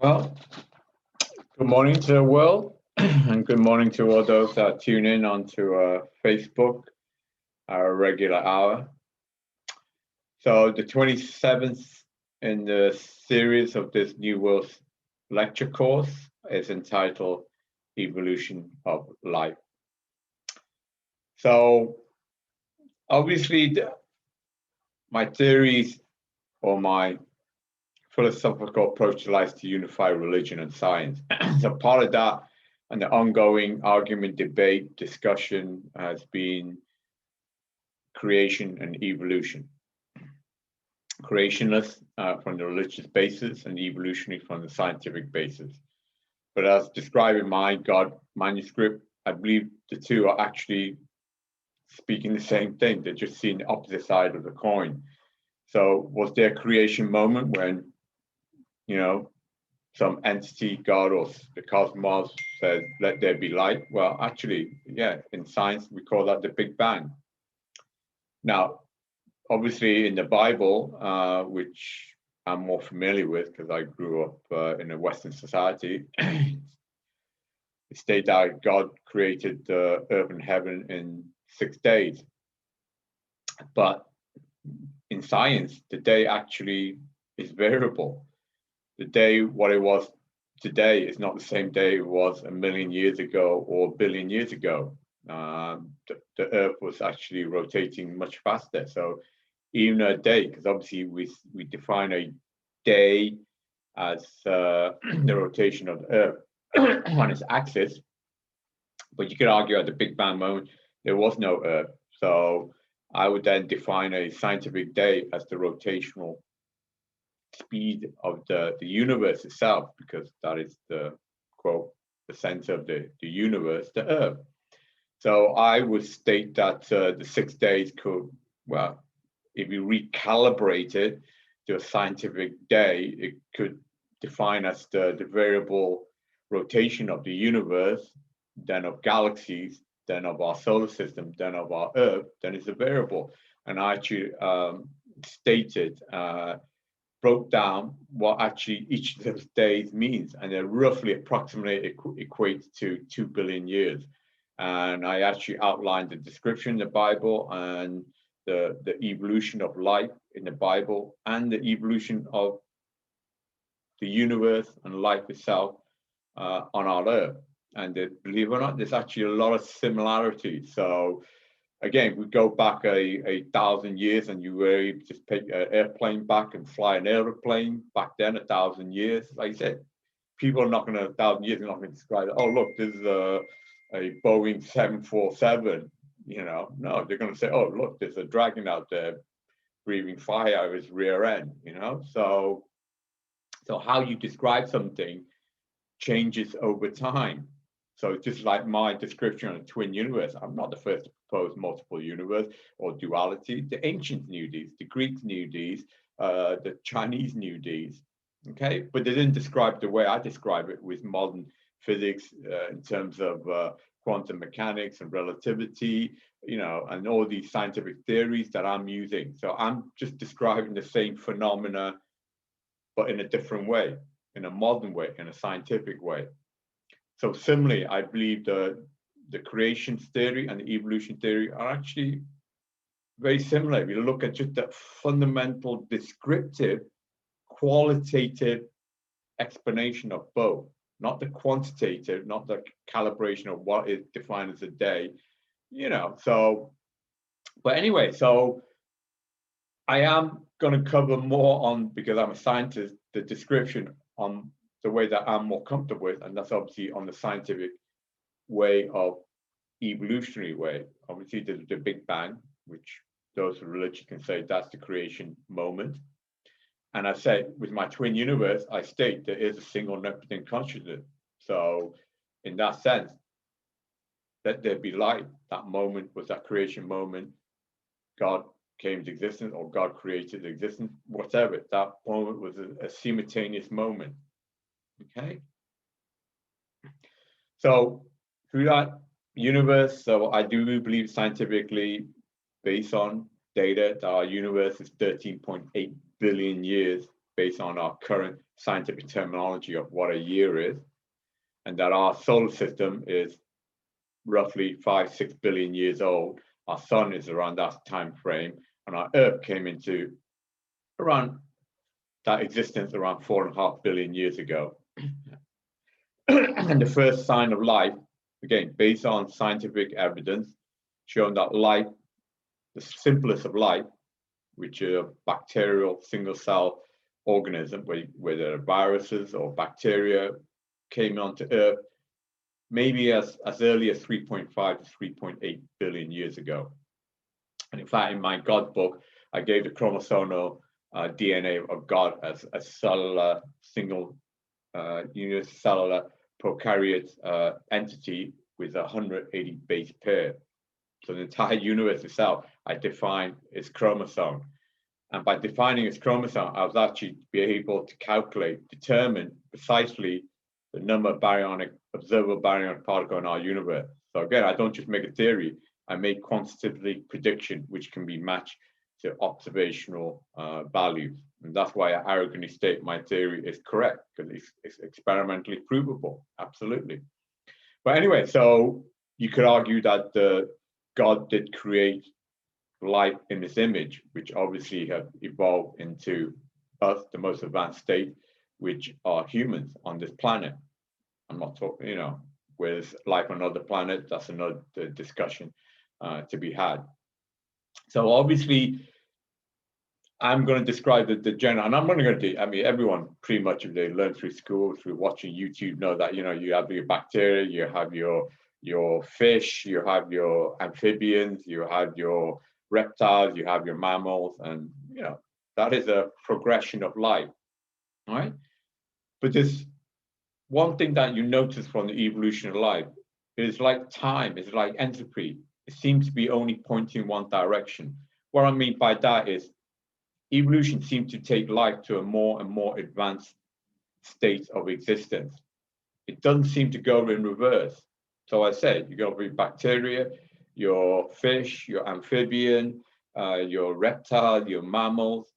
Well, good morning to the world, and good morning to all those that tune in onto Facebook, our regular hour. So the 27th in the series of this New World lecture course is entitled Evolution of Life. So obviously my theories or my philosophical approach to life is to unify religion and science. So part of that and the ongoing argument, debate, discussion has been creation and evolution. Creationist from the religious basis and evolutionary from the scientific basis. But as described in my God manuscript, I believe the two are actually speaking the same thing. They're just seeing the opposite side of the coin. So was there a creation moment when, some entity, God or the cosmos says, let there be light? Well, actually, yeah, in science, we call that the Big Bang. Now, obviously in the Bible, which I'm more familiar with because I grew up in a Western society, it states that God created the earth and heaven in 6 days. But in science, the day actually is variable. The day, what it was today, is not the same day it was a million years ago or a billion years ago. The Earth was actually rotating much faster. So even a day, because obviously we define a day as the rotation of the Earth on its axis, but you could argue at the Big Bang moment there was no Earth. So I would then define a scientific day as the rotational speed of the universe itself, because that is the quote the center of the universe, the Earth. So I would state that the 6 days could, well, if you recalibrate it to a scientific day, it could define as the variable rotation of the universe, then of galaxies, then of our solar system, then of our Earth, then it's a variable. And I actually stated broke down what actually each of those days means, and they're roughly approximately equates to 2 billion years. And I actually outlined the description in the Bible and the evolution of life in the Bible and the evolution of the universe and life itself on our Earth. And believe it or not, there's actually a lot of similarities. So again, we go back a 1,000 years and you were able to just take an airplane back and fly an airplane back then, 1,000 years. Like I said, people are not going to, 1,000 years, are not going to describe it. Oh, look, this is a Boeing 747, no, they're going to say, oh, look, there's a dragon out there breathing fire out of his rear end, So how you describe something changes over time. So just like my description on a twin universe, I'm not the first to propose multiple universe or duality. The ancients knew these, the Greeks knew these, the Chinese knew these, okay? But they didn't describe the way I describe it with modern physics in terms of quantum mechanics and relativity, and all these scientific theories that I'm using. So I'm just describing the same phenomena, but in a different way, in a modern way, in a scientific way. So similarly, I believe the creation theory and the evolution theory are actually very similar. If you look at just the fundamental descriptive, qualitative explanation of both, not the quantitative, not the calibration of what is defined as a day, So, but anyway, so I am going to cover more on, because I'm a scientist, the description on the way that I'm more comfortable with, and that's obviously on the scientific way of evolutionary way. Obviously, there's the Big Bang, which those who religious can say that's the creation moment. And I say, with my twin universe, I state there is a single omnipotent consciousness. So in that sense, let there be light. That moment was that creation moment. God came into existence, or God created existence, whatever. That moment was a simultaneous moment. Okay, so through that universe, so I do believe scientifically, based on data, that our universe is 13.8 billion years based on our current scientific terminology of what a year is, and that our solar system is roughly 5-6 billion years old. Our sun is around that time frame, and our Earth came into around that existence around 4.5 billion years ago. And the first sign of life, again, based on scientific evidence, showing that life, the simplest of life, which are bacterial single-cell organisms, whether viruses or bacteria, came onto Earth maybe as early as 3.5 to 3.8 billion years ago. And in fact, in my God book, I gave the chromosomal DNA of God as a cellular, single unicellular prokaryote entity with 180 base pair. So the entire universe itself, I defined its chromosome. And by defining its chromosome, I was actually be able to determine precisely the number of observable baryonic particles in our universe. So again, I don't just make a theory, I make quantitatively prediction, which can be matched to observational values. And that's why I arrogantly state my theory is correct, because it's experimentally provable, absolutely. But anyway, so you could argue that God did create life in this image, which obviously have evolved into us, the most advanced state, which are humans on this planet. I'm not talking, with life on other planets, that's another discussion to be had. So obviously, I'm going to describe the general, and I'm not going to, everyone pretty much, if they learn through school, through watching YouTube, know that, you have your bacteria, you have your fish, you have your amphibians, you have your reptiles, you have your mammals, and, that is a progression of life, all right? But there's one thing that you notice from the evolution of life is like time, it's like entropy. It seems to be only pointing one direction. What I mean by that is evolution seems to take life to a more and more advanced state of existence. It doesn't seem to go in reverse. So I said, you got your bacteria, your fish, your amphibian, your reptile, your mammals.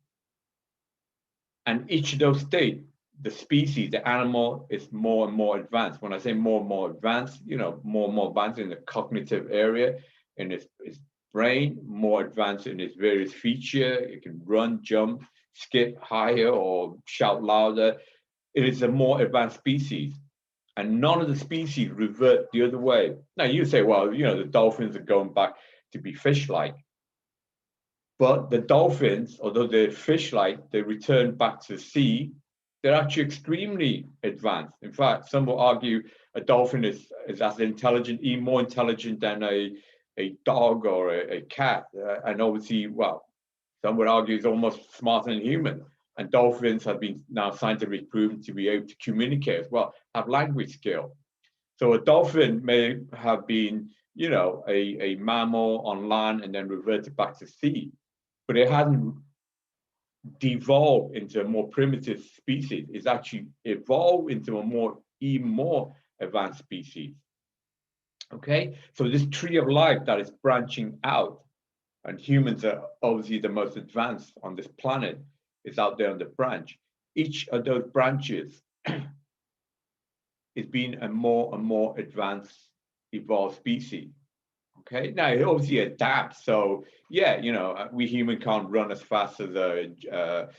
And each of those states, the species, the animal is more and more advanced. When I say more and more advanced, more and more advanced in the cognitive area, in its brain, more advanced in its various features. It can run, jump, skip higher, or shout louder. It is a more advanced species. And none of the species revert the other way. Now you say, well, the dolphins are going back to be fish-like. But the dolphins, although they're fish-like, they return back to the sea. They're actually extremely advanced. In fact, some will argue a dolphin is as intelligent, even more intelligent than a dog or a cat. And obviously, well, some would argue it's almost smarter than human. And dolphins have been now scientifically proven to be able to communicate as well, have language skill. So a dolphin may have been, a mammal on land and then reverted back to sea, but it hasn't devolved into a more primitive species. It's actually evolved into even more advanced species. Okay, so this tree of life that is branching out, and humans are obviously the most advanced on this planet, is out there on the branch. Each of those branches is being a more and more advanced, evolved species. Okay, now it obviously adapts. So yeah, we human can't run as fast as a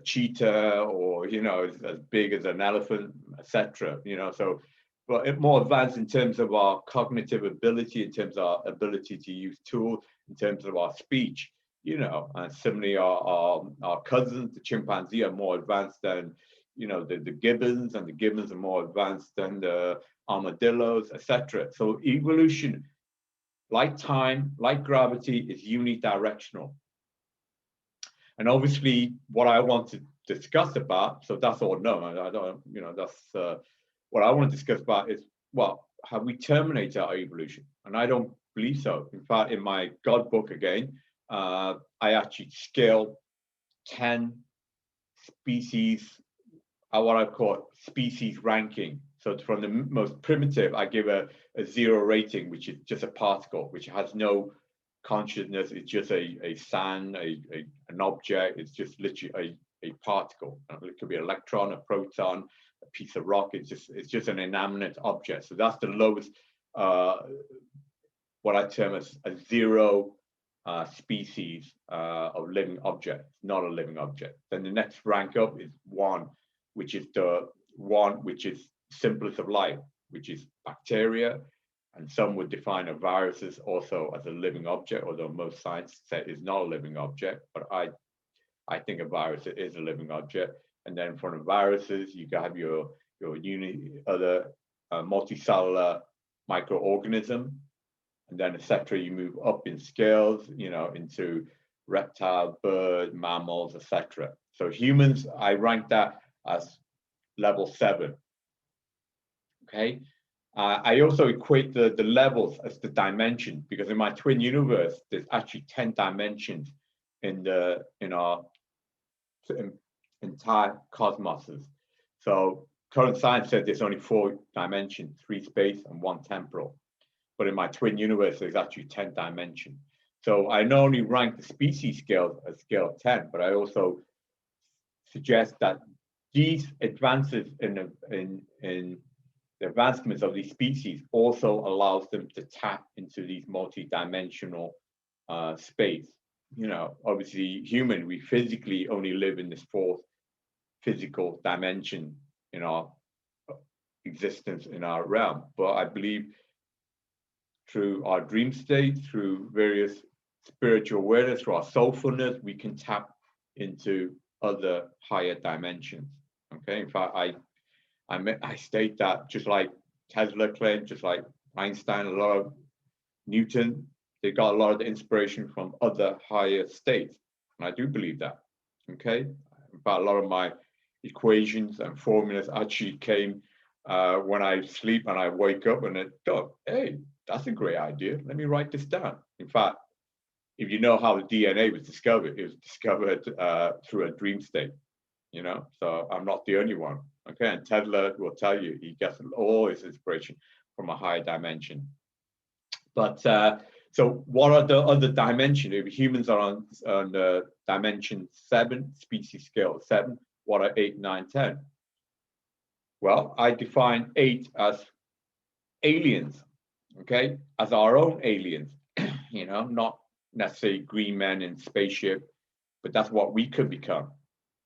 cheetah, or as big as an elephant, etc. So, but it's more advanced in terms of our cognitive ability, in terms of our ability to use tools, in terms of our speech. And similarly, our cousins, the chimpanzee, are more advanced than the gibbons, and the gibbons are more advanced than the armadillos, etc. So evolution, like time, like gravity, is unidirectional. And obviously, what I want to discuss about, so that's all no, I don't, that's what I want to discuss about is, well, have we terminated our evolution? And I don't believe so. In fact, in my God book again, I actually scale 10 species, what I call species ranking. So from the most primitive, I give a 0 rating, which is just a particle, which has no consciousness. It's just a sand, an object. It's just literally a particle. It could be an electron, a proton, a piece of rock. It's just an inanimate object. So that's the lowest, what I term as a zero species of living object, not a living object. Then the next rank up is one, which is simplest of life, which is bacteria. And some would define a virus as also as a living object, although most science say it is not a living object. But I think a virus is a living object. And then from the viruses, you have your other multicellular microorganism, and then etc. You move up in scales, into reptile, bird, mammals, etc. So humans, I rank that as level 7. Okay. I also equate the levels as the dimension, because in my twin universe, there's actually 10 dimensions in our entire cosmoses. So current science said there's only 4 dimensions, 3 space and 1 temporal. But in my twin universe, there's actually 10 dimensions. So I not only rank the species scale as scale of 10, but I also suggest that these advances in the advancements of these species also allows them to tap into these multi-dimensional space. Obviously human, we physically only live in this 4th physical dimension in our existence, in our realm. But I believe through our dream state, through various spiritual awareness, through our soulfulness, we can tap into other higher dimensions. Okay, in fact, I state that just like Tesla claimed, just like Einstein, a lot of Newton, they got a lot of the inspiration from other higher states. And I do believe that. Okay. In fact, a lot of my equations and formulas actually came when I sleep and I wake up and I thought, hey, that's a great idea. Let me write this down. In fact, if you know how the DNA was discovered, it was discovered through a dream state, so I'm not the only one. Okay, and Tesla will tell you he gets all his inspiration from a higher dimension. But so what are the other dimensions? If humans are on the dimension 7, species scale 7, what are 8, 9, 10? Well, I define 8 as aliens, okay, as our own aliens, not necessarily green men in spaceship, but that's what we could become.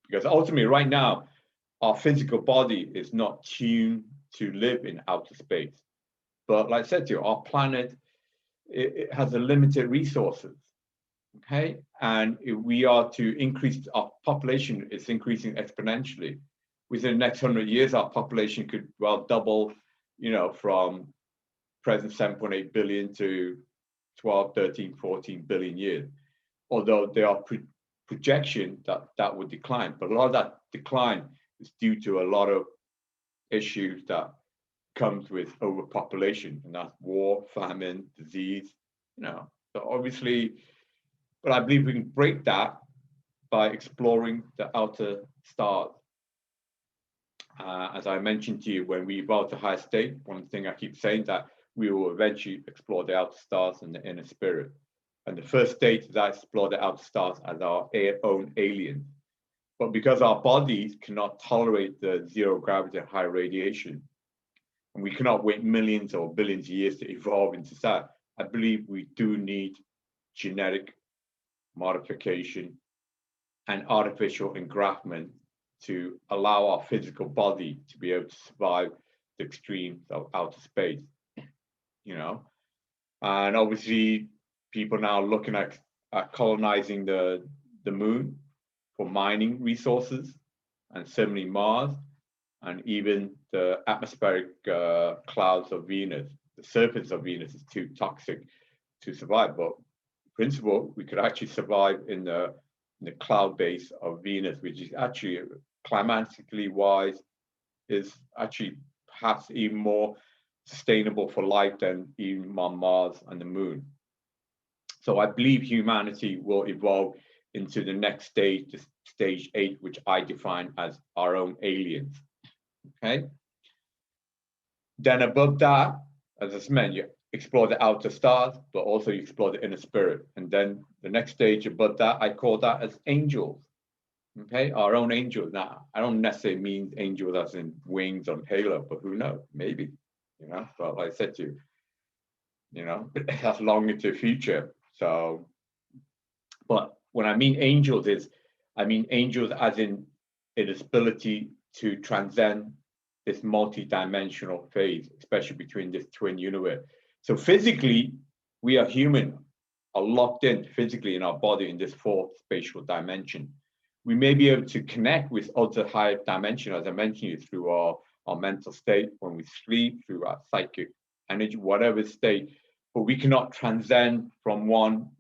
Because ultimately, right now, our physical body is not tuned to live in outer space. But like I said to you, our planet, it has a limited resources, okay? And if we are to increase our population, it's increasing exponentially. Within the next 100 years, our population could well double, from present 7.8 billion to 12, 13, 14 billion years. Although there are projections that would decline, but a lot of that decline is due to a lot of issues that comes with overpopulation, and that's war, famine, disease, So obviously, but I believe we can break that by exploring the outer stars. As I mentioned to you, when we evolve to higher state, one thing I keep saying that we will eventually explore the outer stars and the inner spirit. And the first stage is that explore the outer stars as our own aliens. But because our bodies cannot tolerate the zero gravity and high radiation, and we cannot wait millions or billions of years to evolve into that, I believe we do need genetic modification and artificial engraftment to allow our physical body to be able to survive the extremes of outer space, And obviously, people now looking at colonizing the moon for mining resources, and certainly Mars, and even the atmospheric clouds of Venus. The surface of Venus is too toxic to survive, but in principle, we could actually survive in the cloud base of Venus, which is actually climatically wise, is actually perhaps even more sustainable for life than even on Mars and the moon. So I believe humanity will evolve into the next stage, stage 8, which I define as our own aliens. Okay. Then above that, as I mentioned, you explore the outer stars, but also you explore the inner spirit. And then the next stage above that, I call that as angels. Okay, our own angels. Now, I don't necessarily mean angels as in wings on halo, but who knows? Maybe, But like I said to you, that's long into the future. So, but when I mean angels I mean angels as in its ability to transcend this multi-dimensional phase, especially between this twin universe. So physically, we are human, are locked in physically in our body in this fourth spatial dimension. We may be able to connect with other higher dimension, as I mentioned, you through our mental state, when we sleep, through our psychic energy, whatever state, but we cannot transcend from one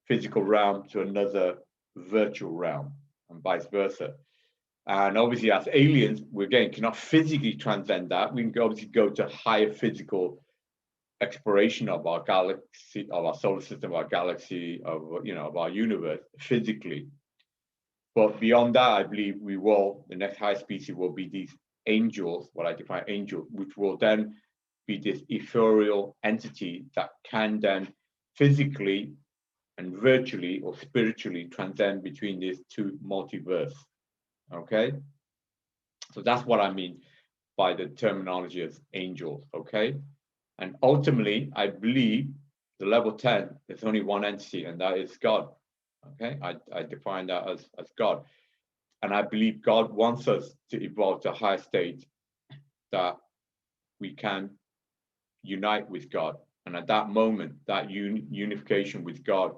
physical realm to another virtual realm, and vice versa. And obviously, as aliens, we again cannot physically transcend that. We can obviously go to higher physical exploration of our galaxy, of our solar system, our galaxy, of our universe physically. But beyond that, I believe the next high species will be these angels, what I define angels, which will then be this ethereal entity that can then physically and virtually or spiritually transcend between these two multiverse. Okay, so that's what I mean by the terminology of angels. Okay, and ultimately, I believe the level 10 is only one entity, and that is God. Okay, I define that as God, and I believe God wants us to evolve to a higher state that we can unite with God, and at that moment, that unification with God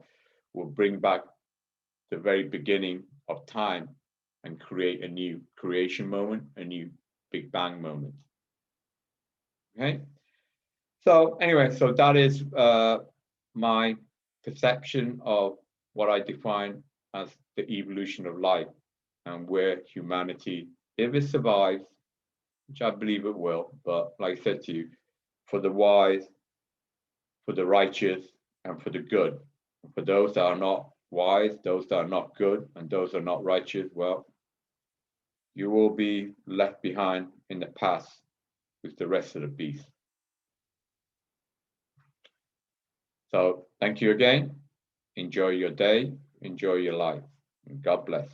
will bring back the very beginning of time and create a new creation moment, a new Big Bang moment. Okay. So anyway, so that is my perception of what I define as the evolution of life and where humanity, if it survives, which I believe it will, but like I said to you, for the wise, for the righteous, and for the good. For those that are not wise, those that are not good, and those that are not righteous, well, you will be left behind in the past with the rest of the beasts. So thank you again. Enjoy your day. Enjoy your life. And God bless.